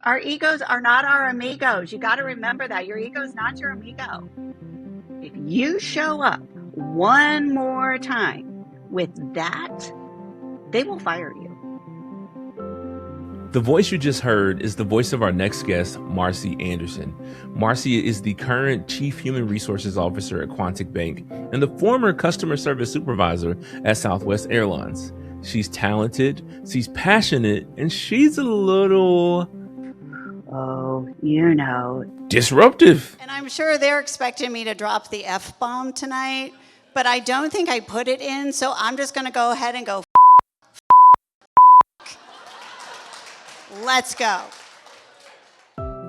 Our egos are not our amigos. You got to remember that. Your ego is not your amigo. If you show up one more time with that, they will fire you. The voice you just heard is the voice of our next guest, Marcy Anderson. Marcy is the current Chief Human Resources Officer at Quantic Bank and the former Customer Service Supervisor at Southwest Airlines. She's talented, she's passionate, and she's a little... disruptive. And I'm sure they're expecting me to drop the F-bomb tonight, but I don't think I put it in, so I'm just going to go ahead and go Let's go.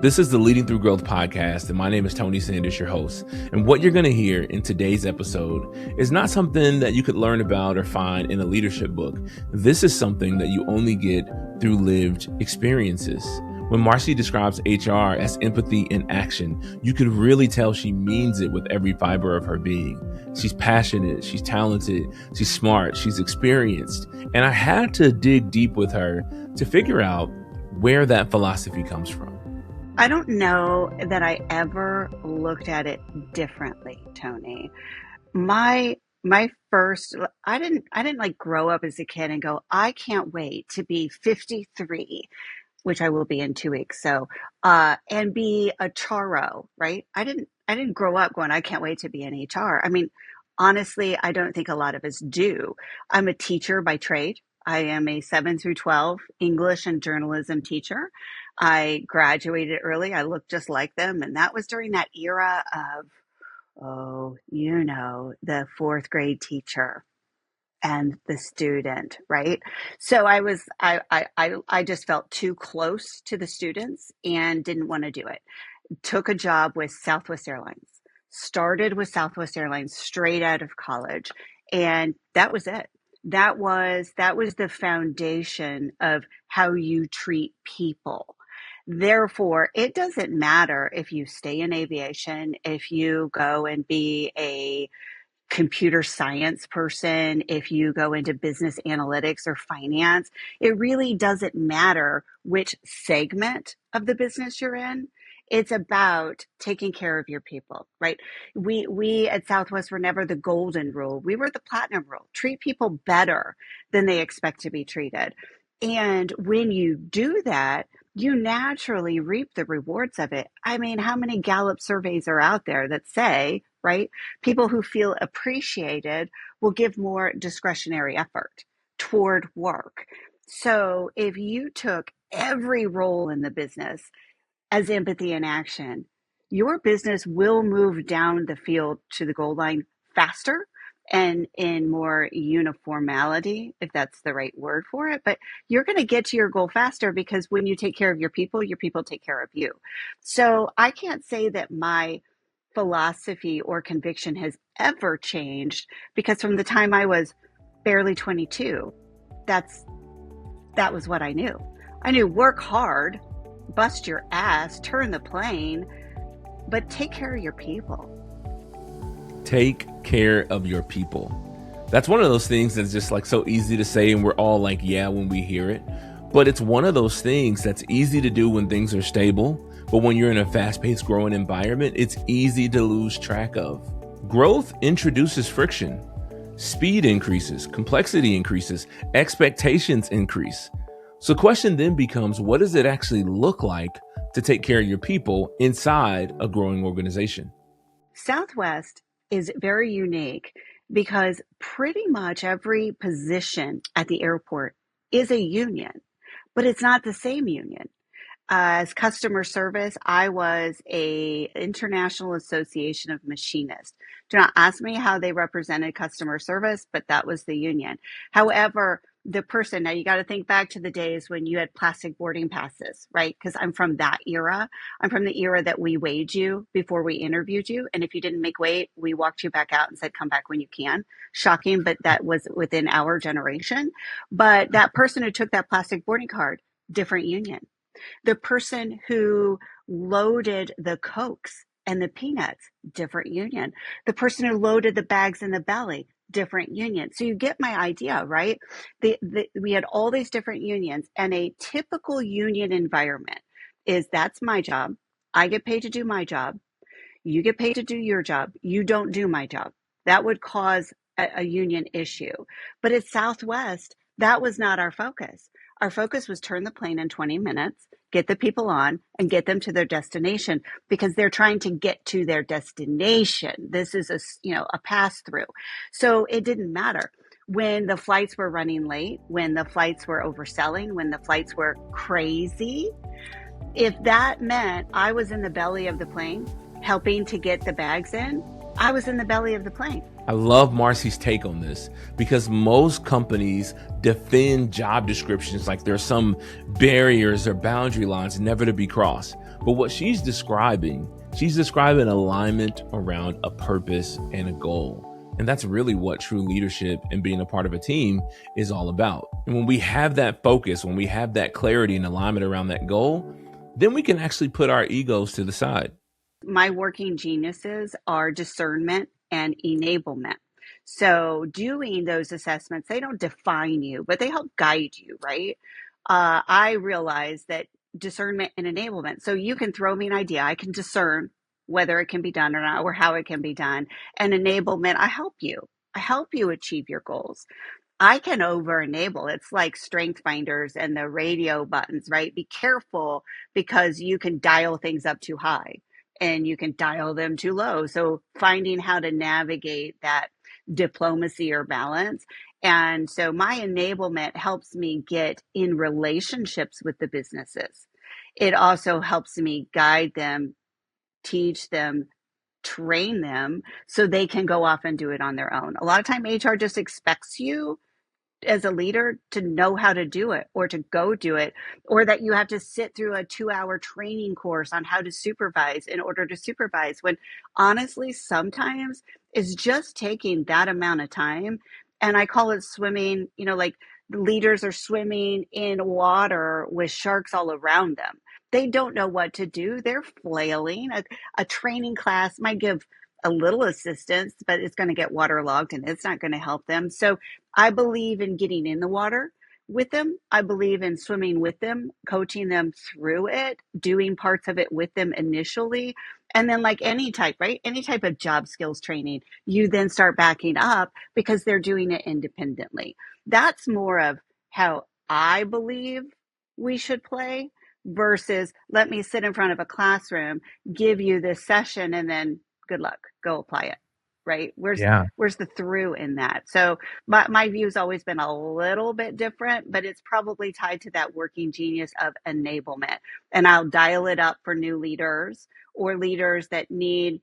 This is the Leading Through Growth podcast, and my name is Tony Sanders, your host. And what you're going to hear in today's episode is not something that you could learn about or find in a leadership book. This is something that you only get through lived experiences. When Marcy describes HR as empathy in action, you could really tell she means it with every fiber of her being. She's passionate, she's talented, she's smart, she's experienced. And I had to dig deep with her to figure out where that philosophy comes from. I don't know that I ever looked at it differently, Tony. My first, I didn't like grow up as a kid and go, I can't wait to be 53, which I will be in 2 weeks. So, and be a charo, right? I didn't grow up going, I can't wait to be an HR. I mean, honestly, I don't think a lot of us do. I'm a teacher by trade. I am a 7 through 12 English and journalism teacher. I graduated early. I looked just like them. And that was during that era of, the fourth grade teacher and the student, right? So I just felt too close to the students and didn't want to do it. Took a job with Southwest Airlines. Started with Southwest Airlines straight out of college. And that was it. That was the foundation of how you treat people. Therefore, it doesn't matter if you stay in aviation, if you go and be a computer science person, if you go into business analytics or finance, it really doesn't matter which segment of the business you're in. It's about taking care of your people, right? We at Southwest were never the golden rule. We were the platinum rule. Treat people better than they expect to be treated. And when you do that, you naturally reap the rewards of it. I mean, how many Gallup surveys are out there that say, right, people who feel appreciated will give more discretionary effort toward work. So if you took every role in the business as empathy in action, your business will move down the field to the goal line faster and in more uniformity, if that's the right word for it. But you're going to get to your goal faster because when you take care of your people take care of you. So I can't say that my philosophy or conviction has ever changed, because from the time I was barely 22, that was what I knew. I knew work hard, bust your ass, turn the plane, but take care of your people. Take care of your people. That's one of those things that's just like so easy to say, and we're all like, yeah, when we hear it. But it's one of those things that's easy to do when things are stable. But when you're in a fast-paced growing environment, it's easy to lose track of. Growth introduces friction. Speed increases, complexity increases, expectations increase. So the question then becomes, what does it actually look like to take care of your people inside a growing organization? Southwest is very unique because pretty much every position at the airport is a union, but it's not the same union. As customer service, I was a International Association of Machinists. Do not ask me how they represented customer service, but that was the union. However, the person, now you got to think back to the days when you had plastic boarding passes, right? Because I'm from that era. I'm from the era that we weighed you before we interviewed you. And if you didn't make weight, we walked you back out and said, come back when you can. Shocking, but that was within our generation. But that person who took that plastic boarding card, different union. The person who loaded the Cokes and the peanuts, different union. The person who loaded the bags in the belly, different union. So you get my idea, right? We had all these different unions, and a typical union environment is that's my job. I get paid to do my job. You get paid to do your job. You don't do my job. That would cause a union issue. But at Southwest, that was not our focus. Our focus was turn the plane in 20 minutes, get the people on, and get them to their destination because they're trying to get to their destination. This is a pass through. So it didn't matter when the flights were running late, when the flights were overselling, when the flights were crazy. If that meant I was in the belly of the plane helping to get the bags in, I was in the belly of the plane. I love Marcy's take on this because most companies defend job descriptions like there's some barriers or boundary lines never to be crossed. But what she's describing alignment around a purpose and a goal. And that's really what true leadership and being a part of a team is all about. And when we have that focus, when we have that clarity and alignment around that goal, then we can actually put our egos to the side. My working geniuses are discernment and enablement. So doing those assessments, they don't define you, but they help guide you, right? I realize that discernment and enablement. So you can throw me an idea. I can discern whether it can be done or not, or how it can be done. And enablement, I help you. I help you achieve your goals. I can over enable. It's like strength finders and the radio buttons, right? Be careful because you can dial things up too high and you can dial them too low. So finding how to navigate that diplomacy or balance. And so my enablement helps me get in relationships with the businesses. It also helps me guide them, teach them, train them so they can go off and do it on their own. A lot of time HR just expects you as a leader to know how to do it or to go do it, or that you have to sit through a 2-hour training course on how to supervise in order to supervise, when honestly, sometimes it's just taking that amount of time. And I call it swimming, like leaders are swimming in water with sharks all around them. They don't know what to do. They're flailing. A training class might give a little assistance, but it's going to get waterlogged and it's not going to help them. So I believe in getting in the water with them. I believe in swimming with them, coaching them through it, doing parts of it with them initially. And then like any type, right? Any type of job skills training, you then start backing up because they're doing it independently. That's more of how I believe we should play versus let me sit in front of a classroom, give you this session, and then good luck, go apply it, right? Where's the through in that? So my view has always been a little bit different, but it's probably tied to that working genius of enablement. And I'll dial it up for new leaders or leaders that need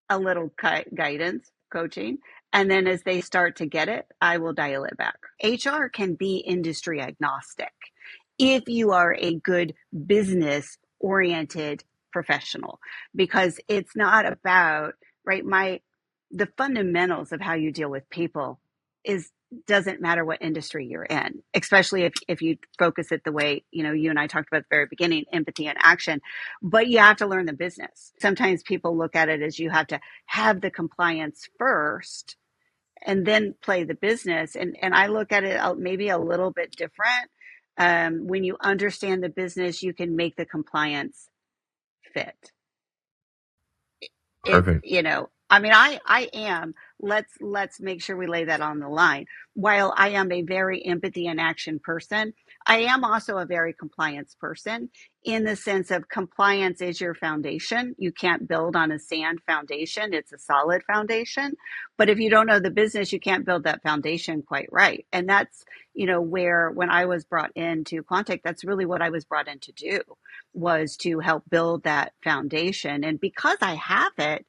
a little guidance, coaching. And then as they start to get it, I will dial it back. HR can be industry agnostic if you are a good business oriented professional, because it's not about, right, the fundamentals of how you deal with people doesn't matter what industry you're in, especially if you focus it the way, you and I talked about at the very beginning, empathy and action, but you have to learn the business. Sometimes people look at it as you have to have the compliance first and then play the business. And I look at it maybe a little bit different. When you understand the business, you can make the compliance fit. Perfect. I am, let's make sure we lay that on the line. While I am a very empathy and action person, I am also a very compliance person, in the sense of compliance is your foundation. You can't build on a sand foundation. It's a solid foundation. But if you don't know the business, you can't build that foundation quite right. And that's, where when I was brought into Quantic, that's really what I was brought in to do, was to help build that foundation. And because I have it,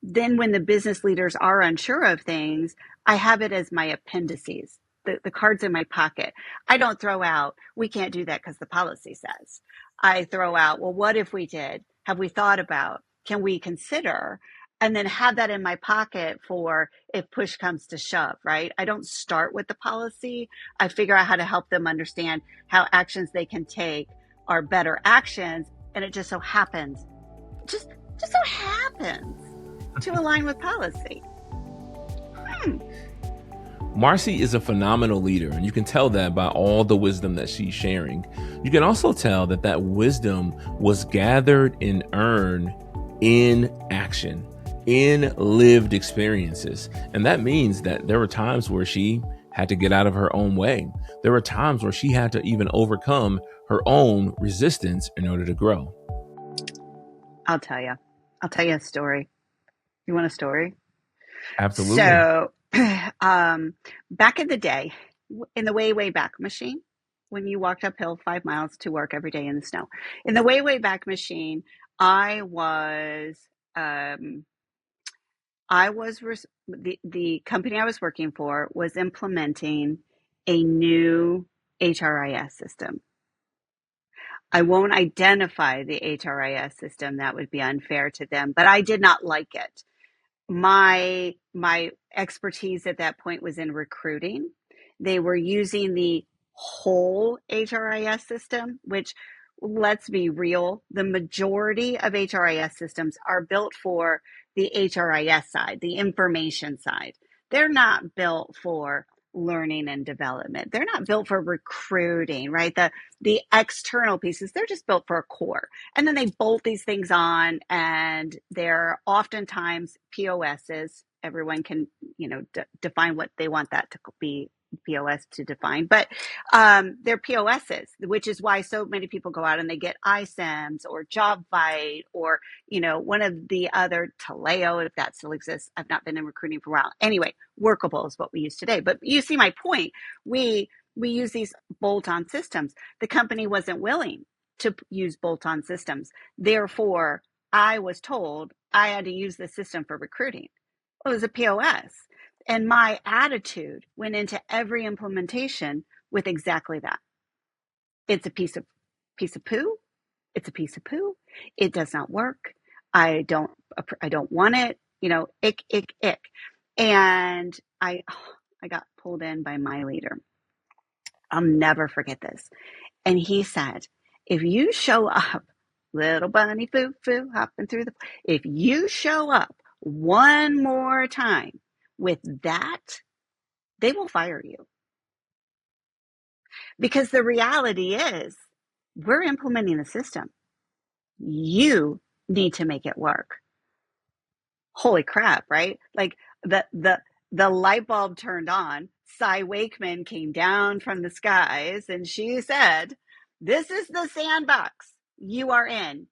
then when the business leaders are unsure of things, I have it as my appendices, the cards in my pocket. I don't throw out, we can't do that because the policy says. I throw out, well, what if we did? Have we thought about? Can we consider? And then have that in my pocket for if push comes to shove, right? I don't start with the policy. I figure out how to help them understand how actions they can take are better actions. And it just so happens, just so happens to align with policy. Marcy is a phenomenal leader, and you can tell that by all the wisdom that she's sharing. You can also tell that that wisdom was gathered and earned in action, in lived experiences. And that means that there were times where she had to get out of her own way. There were times where she had to even overcome her own resistance in order to grow. I'll tell you a story. You want a story? Absolutely. So, back in the day, in the way back machine, when you walked uphill 5 miles to work every day in the snow, in the way back machine, I was, the company I was working for was implementing a new HRIS system. I won't identify the HRIS system. That would be unfair to them, but I did not like it. My expertise at that point was in recruiting. They were using the whole HRIS system, which, let's be real, the majority of HRIS systems are built for the HRIS side, the information side. They're not built for learning and development. They're not built for recruiting, right? The external pieces, they're just built for a core. And then they bolt these things on, and they're oftentimes POSs. Everyone can, define what they want that to be POS to define, but they're POSs, which is why so many people go out and they get iSIMs or JobVite or, one of the other Taleo, if that still exists. I've not been in recruiting for a while. Anyway, Workable is what we use today. But you see my point. We use these bolt-on systems. The company wasn't willing to use bolt-on systems. Therefore, I was told I had to use the system for recruiting. It was a POS. And my attitude went into every implementation with exactly that. It's a piece of poo. It's a piece of poo. It does not work. I don't want it. Ick. And I got pulled in by my leader. I'll never forget this. And he said, if you show up, little bunny foo hopping through if you show up one more time with that, they will fire you. Because the reality is, we're implementing the system. You need to make it work. Holy crap, right? Like the light bulb turned on. Cy Wakeman came down from the skies and she said, this is the sandbox you are in.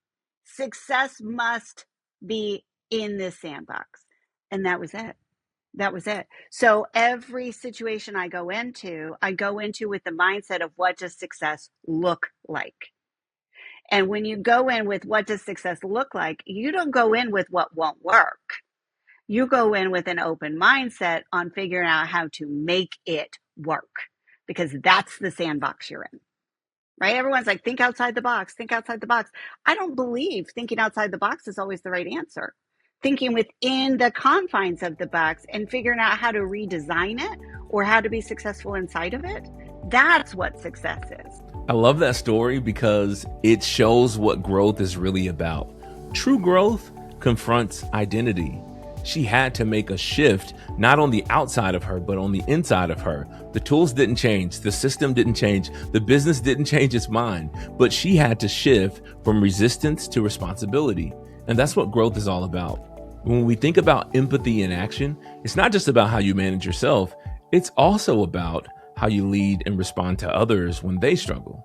Success must be in this sandbox. And that was it. That was it. So every situation I go into with the mindset of, what does success look like? And when you go in with what does success look like, you don't go in with what won't work. You go in with an open mindset on figuring out how to make it work, because that's the sandbox you're in, right? Everyone's like, think outside the box, think outside the box. I don't believe thinking outside the box is always the right answer. Thinking within the confines of the box and figuring out how to redesign it or how to be successful inside of it, that's what success is. I love that story because it shows what growth is really about. True growth confronts identity. She had to make a shift, not on the outside of her, but on the inside of her. The tools didn't change. The system didn't change. The business didn't change its mind, but she had to shift from resistance to responsibility. And that's what growth is all about. When we think about empathy in action, it's not just about how you manage yourself. It's also about how you lead and respond to others when they struggle.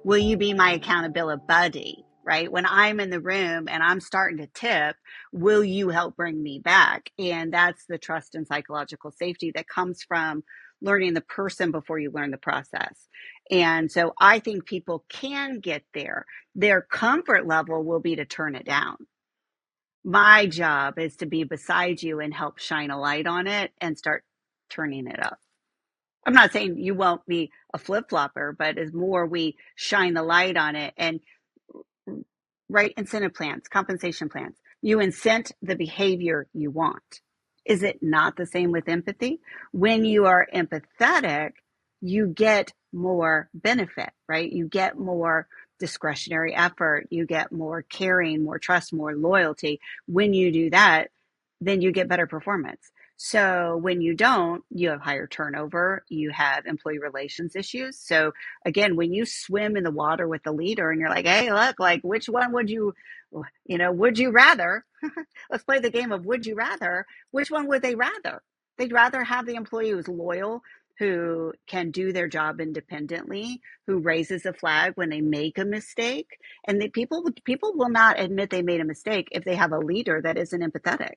Will you be my accountability buddy? Right? When I'm in the room and I'm starting to tip, will you help bring me back? And that's the trust and psychological safety that comes from learning the person before you learn the process. And so I think people can get there. Their comfort level will be to turn it down. My job is to be beside you and help shine a light on it and start turning it up. I'm not saying you won't be a flip-flopper, but as more we shine the light on it and right incentive plans, compensation plans, you incent the behavior you want. Is it not the same with empathy? When you are empathetic, you get more benefit, right? You get more discretionary effort, you get more caring, more trust, more loyalty. When you do that, then you get better performance. So when you don't, you have higher turnover, you have employee relations issues. So again, when you swim in the water with the leader and you're like, hey, look, like which one would you rather? Let's play the game of would you rather. Which one would they rather? They'd rather have the employee who's loyal, who can do their job independently, who raises a flag when they make a mistake. And people will not admit they made a mistake if they have a leader that isn't empathetic.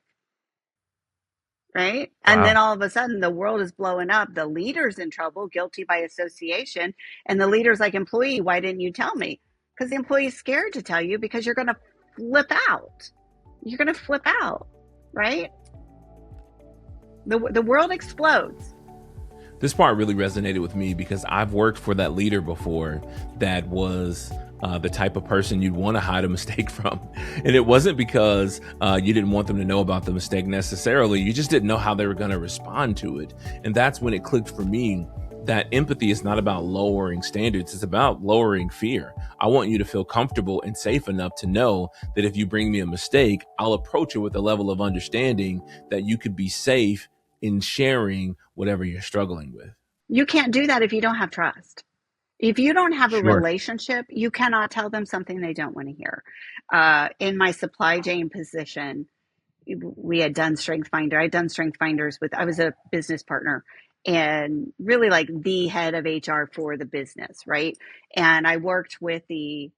Right? And then Wow. all of a sudden the world is blowing up. The leader's in trouble, guilty by association. And the leader's like, employee, why didn't you tell me? Because the employee's scared to tell you because you're going to flip out. You're going to flip out, right? The world explodes. This part really resonated with me because I've worked for that leader before that was the type of person you'd want to hide a mistake from. And it wasn't because you didn't want them to know about the mistake necessarily. You just didn't know how they were going to respond to it. And that's when it clicked for me that empathy is not about lowering standards. It's about lowering fear. I want you to feel comfortable and safe enough to know that if you bring me a mistake, I'll approach it with a level of understanding that you could be safe in sharing whatever you're struggling with. You can't do that if you don't have trust. If you don't have a Sure. relationship, you cannot tell them something they don't want to hear. In my supply chain position, we had done Strength Finder. I'd done Strength Finders I was a business partner and really like the head of HR for the business, right? And I worked with the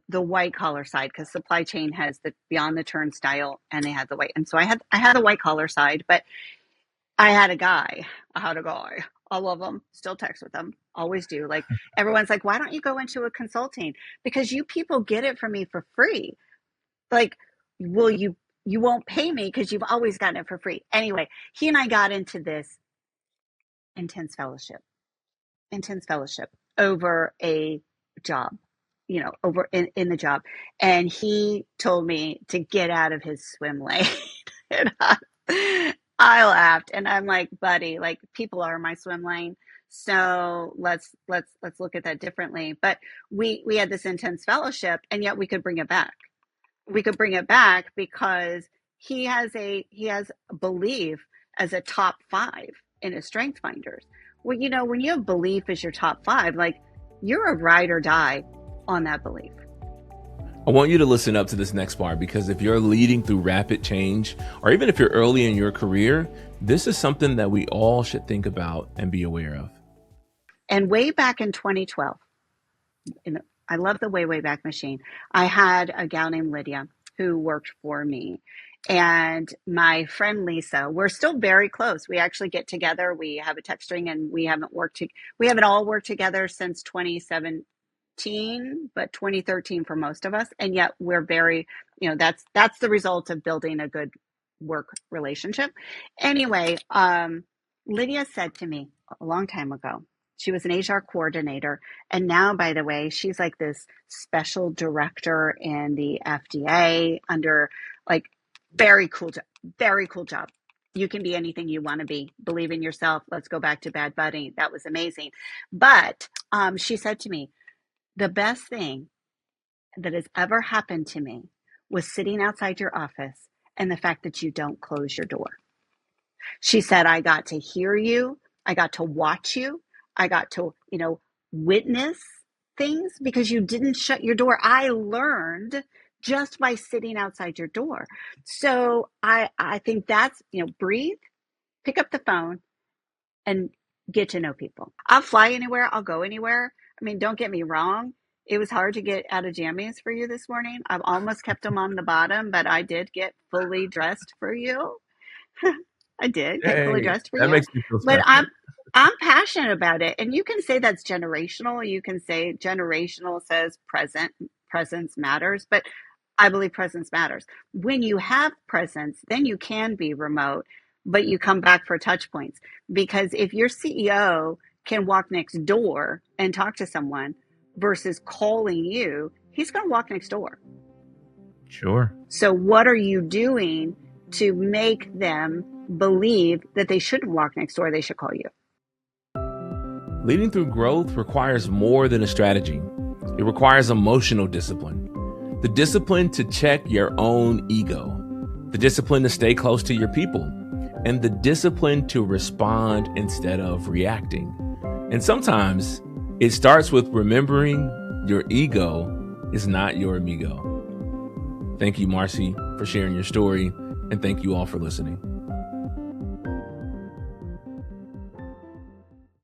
white collar side because supply chain has the beyond the turnstile and they had the white. And so I had the white collar side, but I had a guy. I love him. Still text with him. Always do. Like everyone's like, why don't you go into a consulting? Because you people get it from me for free. Like, you won't pay me because you've always gotten it for free. Anyway, he and I got into this intense fellowship over a job, over in the job. And he told me to get out of his swim lane. And I laughed and I'm like, buddy, like people are my swim lane. So let's look at that differently. But we had this intense fellowship and yet we could bring it back. We could bring it back because he has belief as a top 5 in his strength finders. Well, when you have belief as your top 5, like you're a ride or die on that belief. I want you to listen up to this next part because if you're leading through rapid change, or even if you're early in your career, this is something that we all should think about and be aware of. And way back in 2012, I love the way back machine. I had a gal named Lydia who worked for me. And my friend Lisa, we're still very close. We actually get together. We have a text string and we haven't all worked together since 2017, but 2013 for most of us. And yet we're very, that's the result of building a good work relationship. Anyway, Lydia said to me a long time ago, she was an HR coordinator. And now, by the way, she's like this special director in the FDA under like very cool job. You can be anything you want to be. Believe in yourself. Let's go back to Bad Buddy. That was amazing. But she said to me, the best thing that has ever happened to me was sitting outside your office and the fact that you don't close your door. She said, I got to hear you. I got to watch you. I got to, witness things because you didn't shut your door. I learned just by sitting outside your door. So I think that's, breathe, pick up the phone and get to know people. I'll fly anywhere. I'll go anywhere. I mean, don't get me wrong. It was hard to get out of jammies for you this morning. I've almost kept them on the bottom, but I did get fully dressed for you. I did get fully dressed for you. That makes me feel special. But I'm passionate about it. And you can say that's generational. You can say generational says presence matters, but I believe presence matters. When you have presence, then you can be remote, but you come back for touch points. Because if your CEO can walk next door and talk to someone versus calling you, he's going to walk next door. Sure. So what are you doing to make them believe that they shouldn't walk next door, they should call you? Leading through growth requires more than a strategy. It requires emotional discipline. The discipline to check your own ego. The discipline to stay close to your people. and the discipline to respond instead of reacting. And sometimes it starts with remembering your ego is not your amigo. Thank you, Marcy, for sharing your story, and thank you all for listening.